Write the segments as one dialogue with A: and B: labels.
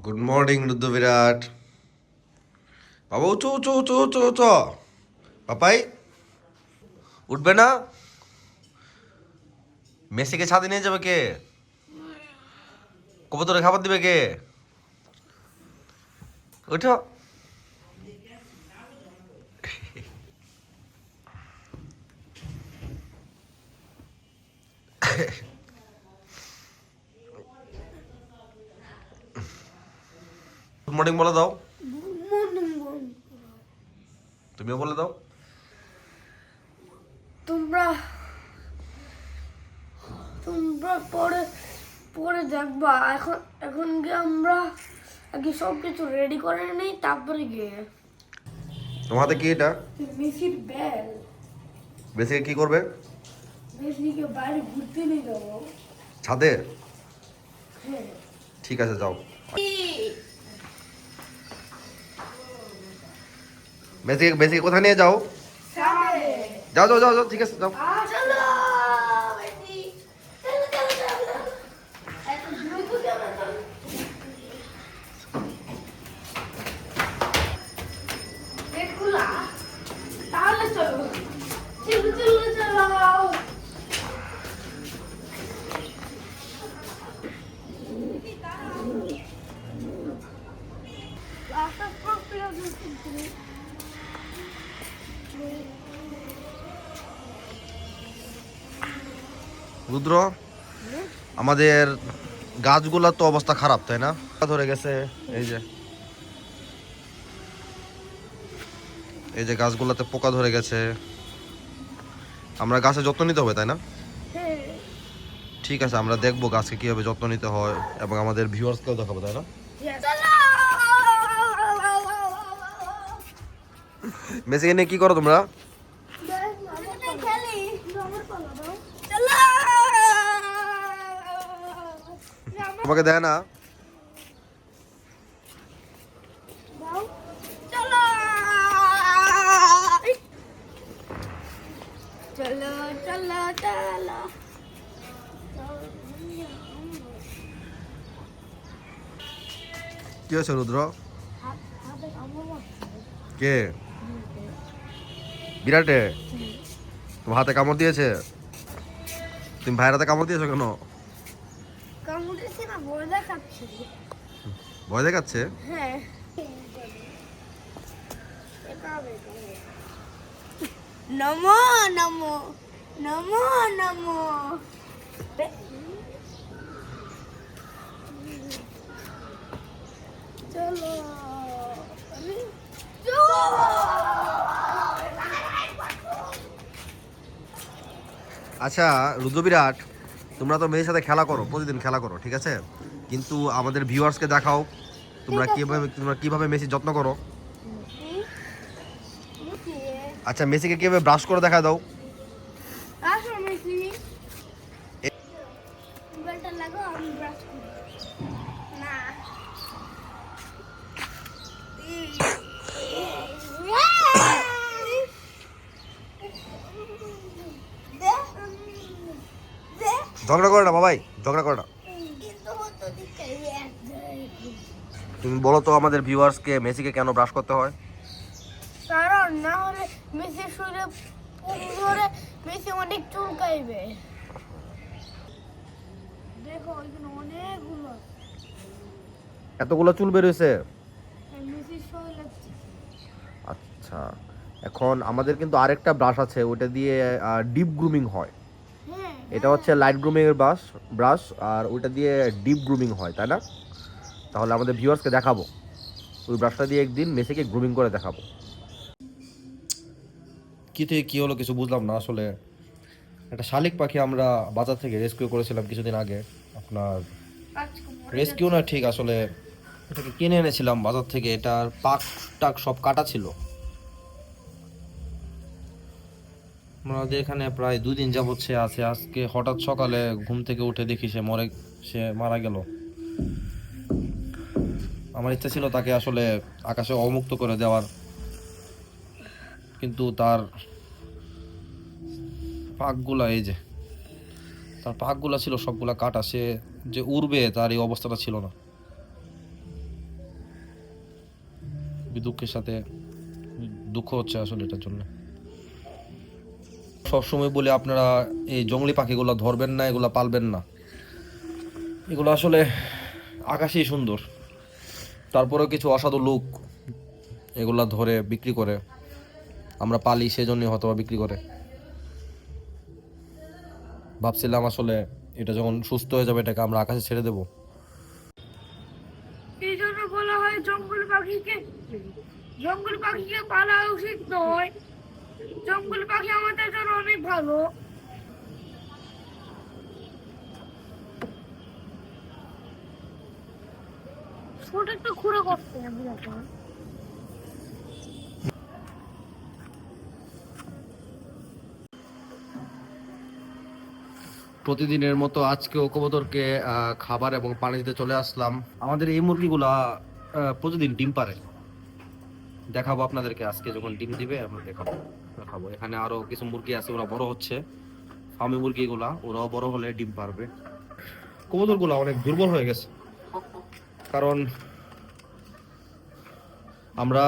A: Good morning রুদ্র বিরাট। বাবা উঁচু উঁচু উঁচু উঁচু উঁচু। পাপাই উঠবে না? মেসিকে ছাদে নিয়ে যাবে কে? কবুতরে খাবার দিবে কে? ওঠো। গুড মর্নিং বলে দাও। তুমিও বলে দাও।
B: তোমরা তোমরা পরে পরে দেখবা। এখন এখন গিয়ে আমরা আগে সব কিছু রেডি করে নেই, তারপরে গিয়ে
A: তোমার হাতে কি এটা?
B: মেসির ব্যাল।
A: মেসিকে কি করবে?
B: মেসিকে বাইরে ঘুরতে নিয়ে যাবো।
A: ছাদে?
B: হ্যাঁ।
A: ঠিক আছে যাও। মেসিকে মেসিকে কোথায় নিয়ে যাও? যাও যাও যাও যাও, ঠিক আছে যাও।
B: চলো মেসি, চলো চলো চলো। এত দ্রুত কেন চলো? গেট খোলা? তাহলে চলো চলো চলো চলো।
A: রুদ্র, আমাদের গাছগুলোর তো অবস্থা খারাপ, তাই না? ধরে গেছে। এই যে এই যে গাছগুলোতে পোকা ধরে গেছে। আমরা গাছের যত্ন নিতে হবে, তাই না? ঠিক আছে, আমরা দেখবো গাছকে কিভাবে যত্ন নিতে হয় এবং আমাদের ভিউয়ার্সকেও দেখাবো, তাই না? মেসিকে নিয়ে কি করো তোমরা? তোমাকে দেয় না?
B: চলো চলো চলো।
A: কি হয়েছে রুদ্র? কে? বিরাটে তোমার হাতে কামড় দিয়েছে? তুমি ভাইয়ের হাতে কামড় দিয়েছো কেন?
B: কামড়েছে না, ভয় দেখাচ্ছে।
A: ভয় দেখাচ্ছে?
B: হ্যাঁ। নমো নমো নমো নমো। চলো
A: আচ্ছা রুদ্র বিরাট, তোমরা তো মেয়ের সাথে খেলা করো, প্রতিদিন খেলা করো, ঠিক আছে, কিন্তু আমাদের ভিউয়ার্সকে দেখাও তোমরা কিভাবে মেসির যত্ন করো। আচ্ছা মেসিকে কিভাবে ব্রাশ করে দেখা দাও।
B: আসো মেসি, মোবাইলটা লাগাও, আমি ব্রাশ করি। না
A: ঝগড়া করো না বাবাই, ঝগড়া করো না। তুমি বলো তো আমাদের ভিউয়ার্সকে মেসিকে কেন ব্রাশ করতে হয়?
B: কারণ না হলে মেসির শরীরে ধরে মেসি অনেক চুলকাইবে। দেখো ওইখানে অনেকগুলো
A: এতগুলো চুল বেরোয়েছে?
B: মেসির শরীরে।
A: আচ্ছা, এখন আমাদের কিন্তু আরেকটা ব্রাশ আছে, ওটা দিয়ে ডিপ গ্রুমিং হয়।
B: হ্যাঁ,
A: এটা হচ্ছে লাইট গ্রুমিং এর ব্রাশ, আর ওইটা দিয়ে ডিপ গ্রুমিং হয়, তাই না? তাহলে আমাদের ভিউয়ার্সকে দেখাবো, ওই ব্রাশটা দিয়ে একদিন মেসিকে গ্রুমিং করে দেখাবো। কি থেকে কি হলো কিছু বুঝলাম না আসলে। একটা শালিক পাখি আমরা বাজার থেকে রেস্কিউ করেছিলাম কিছুদিন আগে। আপনার রেস্কিউ না ঠিক, আসলে এটাকে কিনে এনেছিলাম বাজার থেকে। এটার পাক টাক সব কাটা ছিল। আমাদের এখানে প্রায় 2 দিন যাবৎ সে আছে। আজকে হঠাৎ সকালে ঘুম থেকে উঠে দেখি সে মারা গেল। আমার ইচ্ছা ছিল তাকে আসলে আকাশে অবমুক্ত করে দেওয়ার, কিন্তু তার পাকগুলা, এই যে তার পাকগুলা ছিল সবগুলা কাটা। সে যে উড়বে তার এই অবস্থাটা ছিল না। খুবই দুঃখের সাথে দুঃখ হচ্ছে আসলে এটার জন্য। সবসময় বলি আপনারা এই জংলি পাখিগুলো ধরবেন না, এগুলা পালবেন না। এগুলো আসলে আকাশেই সুন্দর, তারপরেও কিছু অসাধু লোক এগুলা ধরে বিক্রি করে। আমরা পালি সেজন্যই হয়তো বা বিক্রি করে। ভাবছিলাম আসলে এটা যখন সুস্থ হয়ে যাবে এটাকে আমরা আকাশে ছেড়ে দেবো।
B: এই জন্য বলা হয় জঙ্গল পাখিকে পালা উচিত নয়। জঙ্গল পাখি আমাদের জন্য অনেক ভালো। ছোট একটু খুঁড়ে করতে হবে।
A: প্রতিদিনের মতো আজকেও কবুতরকে খাবার এবং পানি দিতে চলে আসলাম। আমাদের এই মুরগিগুলা প্রতিদিন ডিম পারে। দেখাবো আপনাদেরকে আজকে যখন ডিম দিবে আমরা দেখাবো। এখানে আরো কিছু মুরগি আছে, ওরা বড় হচ্ছে। ফার্মি মুরগিগুলা ওরাও বড় হলে ডিম পারবে। কবুতরগুলা অনেক দুর্বল হয়ে গেছে, কারণ আমরা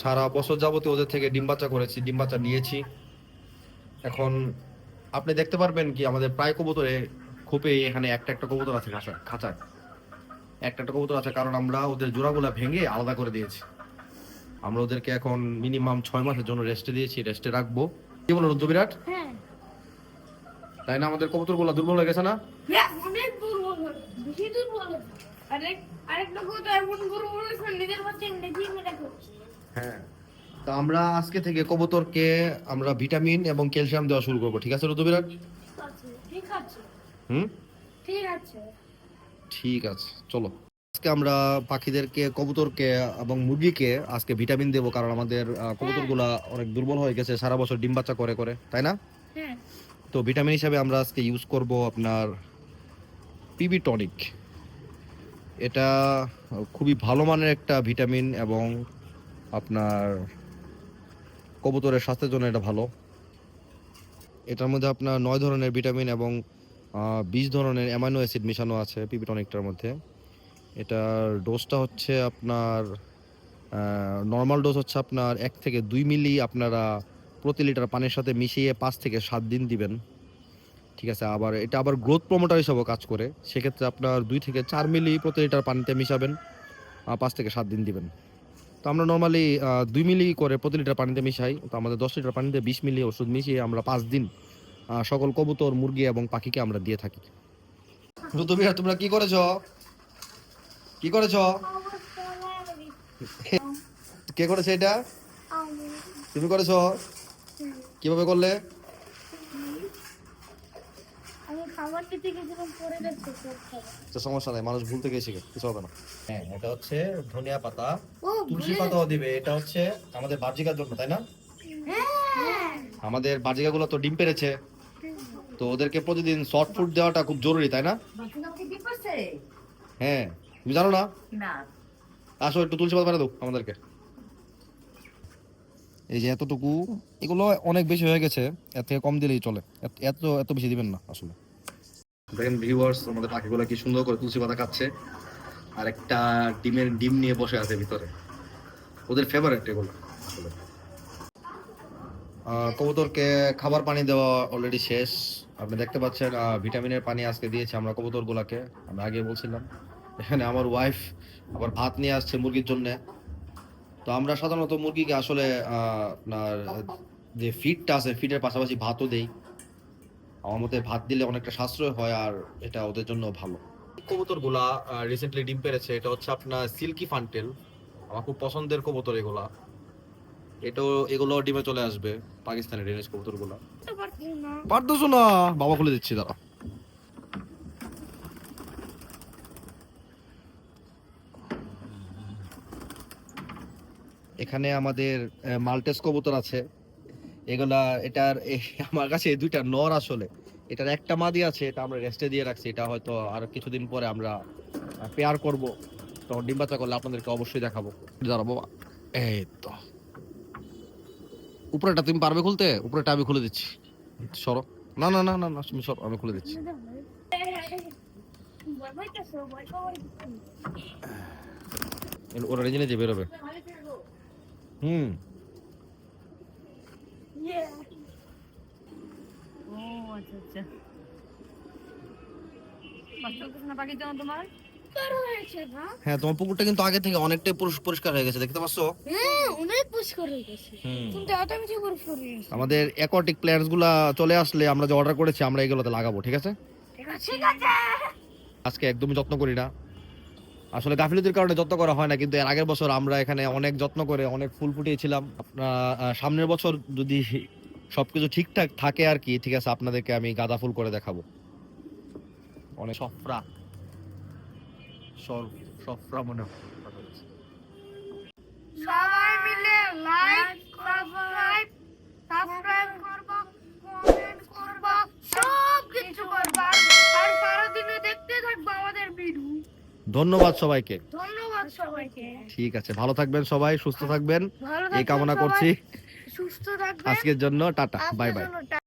A: সারা বছর যাবতীয় ওদের থেকে ডিম বাচ্চা করেছি, ডিম বাচ্চা নিয়েছি। এখন আপনি দেখতে পারবেন কি আমাদের প্রায় কবুতরে খোপে এখানে একটা একটা কবুতর আছে খাঁচায় একটা একটা কবুতর আছে, কারণ আমরা ওদের জোড়াগুলা ভেঙে আলাদা করে দিয়েছি। আমরা ওদেরকে এখন মিনিমাম 6 মাসের জন্য রেস্টে দিয়েছি, রেস্টে রাখবো। কি বলো রুদ্র বিরাট?
B: হ্যাঁ,
A: তাই না? আমাদের কবুতরগুলা দুর্বল হয়ে গেছে না?
B: অনেক দুর্বল, বেশি দুর্বল। আরেকটা কথা এমন দুর্বল নিজের বাচ্চা নিজেই মেরে খাচ্ছে।
A: হ্যাঁ, তো আমরা আজকে থেকে কবুতরকে আমরা ভিটামিন এবং ক্যালসিয়াম দেওয়া শুরু করবো, ঠিক আছে রুদ্র বিরাট?
B: ঠিক আছে,
A: হুম,
B: ঠিক আছে।
A: ঠিক আছে, চলো। আজকে আমরা পাখিদেরকে, কবুতরকে এবং মুরগিকে আজকে ভিটামিন দেবো, কারণ আমাদের কবুতরগুলা অনেক দুর্বল হয়ে গেছে, সারা বছর ডিম বাচ্চা করে করে, তাই না?
B: হ্যাঁ,
A: তো ভিটামিন হিসাবে আমরা আজকে ইউজ করব আপনার পিবি টনিক। এটা খুবই ভালো মানের একটা ভিটামিন এবং আপনার কবুতরের স্বাস্থ্যের জন্য এটা ভালো। এটার মধ্যে আপনার 9 ধরনের ভিটামিন এবং 20 ধরনের অ্যামাইনো অ্যাসিড মেশানো আছে পিবি টনিকটার মধ্যে। এটার ডোজটা হচ্ছে আপনার নর্মাল ডোজ হচ্ছে আপনার 1 থেকে 2 মিলি আপনারা প্রতি লিটার পানির সাথে মিশিয়ে 5 থেকে 7 দিন দিবেন, ঠিক আছে? আবার এটা আবার গ্রোথ প্রমোটার হিসাবেও কাজ করে। সেক্ষেত্রে আপনার 2 থেকে 4 মিলি প্রতি লিটার পানিতে মিশাবেন, 5 থেকে 7 দিন দিবেন। তো আমরা নর্মালি 2 মিলি করে প্রতি লিটার পানিতে মিশাই। তো আমাদের 10 লিটার পানিতে 20 মিলি ওষুধ মিশিয়ে আমরা 5 দিন সকল কবুতর, মুরগি এবং পাখিকে আমরা দিয়ে থাকি। রুদ্রবিহার, তোমরা কি করেছো? কি করেছো? কে করেছে এটা? তুমি করেছো? কিভাবে করলে?
B: আমি খাবার দিতে গেছিলাম, পরে দেখতে
A: তো সমস্যা নাই, মানুষ ভুল থেকে শিখে, কিছু হবে না। হ্যাঁ, এটা হচ্ছে ধনিয়া পাতা,
B: ও
A: তুলসী পাতাও দিবে। এটা হচ্ছে আমাদের বার্জিকার জন্য, তাই না?
B: হ্যাঁ,
A: আমাদের বার্জিকাগুলো তো ডিম পেড়েছে, তো ওদেরকে প্রতিদিন সফট ফুড দেওয়াটা খুব জরুরি, তাই না? হ্যাঁ, তুমি জানো না? আসো একটু তুলসী পাতা পেড়ে দাও আমাদেরকে। এই যে এতটুকু, এগুলো অনেক বেশি হয়ে গেছে, এর থেকে কম দিলেই চলে। এত এত বেশি দিবেন না আসলে। দেখেন ভিউয়ার্স, আমাদের পাখিগুলো কি সুন্দর করে তুলসী পাতা খাচ্ছে, আর একটা ডিম নিয়ে বসে আছে ভিতরে। ওদের ফেভারিট এগুলো আসলে। কবুতরকে খাবার পানি দেওয়া অলরেডি শেষ। আপনি দেখতে পাচ্ছেন ভিটামিনের পানি আজকে দিয়েছি আমরা কবুতরগুলোকে। আমি আগে বলছিলাম, এখানে আমার ওয়াইফ আবার ভাত নিয়ে আসছে মুরগির জন্য। তো আমরা সাধারণত মুরগিকে আসলে আপনার যে ফিডটা আছে, ফিডের পাশাপাশি ভাতও দেই। আমার মতে ভাত দিলে অনেকটা সাশ্রয় হয়, আর এটা ওদের জন্য ভালো। কবুতরগুলা রিসেন্টলি ডিম পেড়েছে। এটা হচ্ছে আপনার সিল্কি ফান্টেল, আমার খুব পছন্দের কবুতর এগুলা। এগুলো ডিমে চলে আসবে, পাকিস্তানের রেঞ্জ কবুতরগুলা। পারতেছো না? বাবা খুলে দিচ্ছি, দাঁড়া। এখানে আমাদের মাল্টেস কবুতর আছে। আমার কাছে দুইটা নর আসলে। এটার একটা মাদি আছে, এটা আমরা রেস্টে দিয়ে রাখছি। এটা হয়তো আর কিছুদিন পরে আমরা পেয়ার করব, তখন ডিম বাচ্চা করলে আপনাদেরকে অবশ্যই দেখাবো। দাঁড়াও বাবা, এই তো উপরেটা তুমি পারবে খুলতে? উপরেটা আমি খুলে দিচ্ছি, সরো। না না না না না, তুমি সরো, আমি খুলে দিচ্ছি। ওরা নিজে নিজে বেরোবে। হুম
C: ও আচ্ছা আচ্ছা, কষ্ট হচ্ছে না পাখির জন্য তোমার?
B: হয়েছে না?
A: হ্যাঁ, তোমার পুকুরটা কিন্তু আগে থেকে অনেকটাই পরিষ্কার হয়ে গেছে, দেখতে পাচ্ছো?
B: হ্যাঁ, অনেক পরিষ্কার হয়ে গেছে।
A: হুম।
B: কিন্তু এত বেশি পরিষ্কার হয়ে গেছে।
A: আমাদের অ্যাকোয়াটিক প্ল্যান্টস গুলা চলে আসলে আমরা যে অর্ডার করেছি আমরা এগুলোতে লাগাবো, ঠিক আছে?
B: ঠিক আছে, ঠিক আছে।
A: আজকে একদমই যত্ন করি না, আসলে গাফিলতির কারণে যত্ন করা হয় না, কিন্তু এর আগের বছর আমরা এখানে অনেক যত্ন করে অনেক ফুল ফুটিয়েছিলাম। সামনের বছর যদি সবকিছু ঠিকঠাক থাকে আর কি, ঠিক আছে, আপনাদেরকে আমি গাঁদা ফুল করে দেখাবো। অনেক সফরা সফরা মনে হয়।
B: সবাই মিলে লাইক, সাবস্ক্রাইব করব, কমেন্ট করব, সব কিছু করব আর সারা দিনে দেখতে থাকবো আমাদের ভিডিও।
A: ধন্যবাদ সবাইকে।
B: ধন্যবাদ সবাইকে।
A: ঠিক আছে, ভালো থাকবেন সবাই, সুস্থ থাকবেন
B: ভালো
A: এই কামনা
B: থাকবেন
A: করছি।
B: সবাই, সুস্থ থাকবেন।
A: আজকের জন্য টাটা, বাই বাই।
B: আজকের জন্য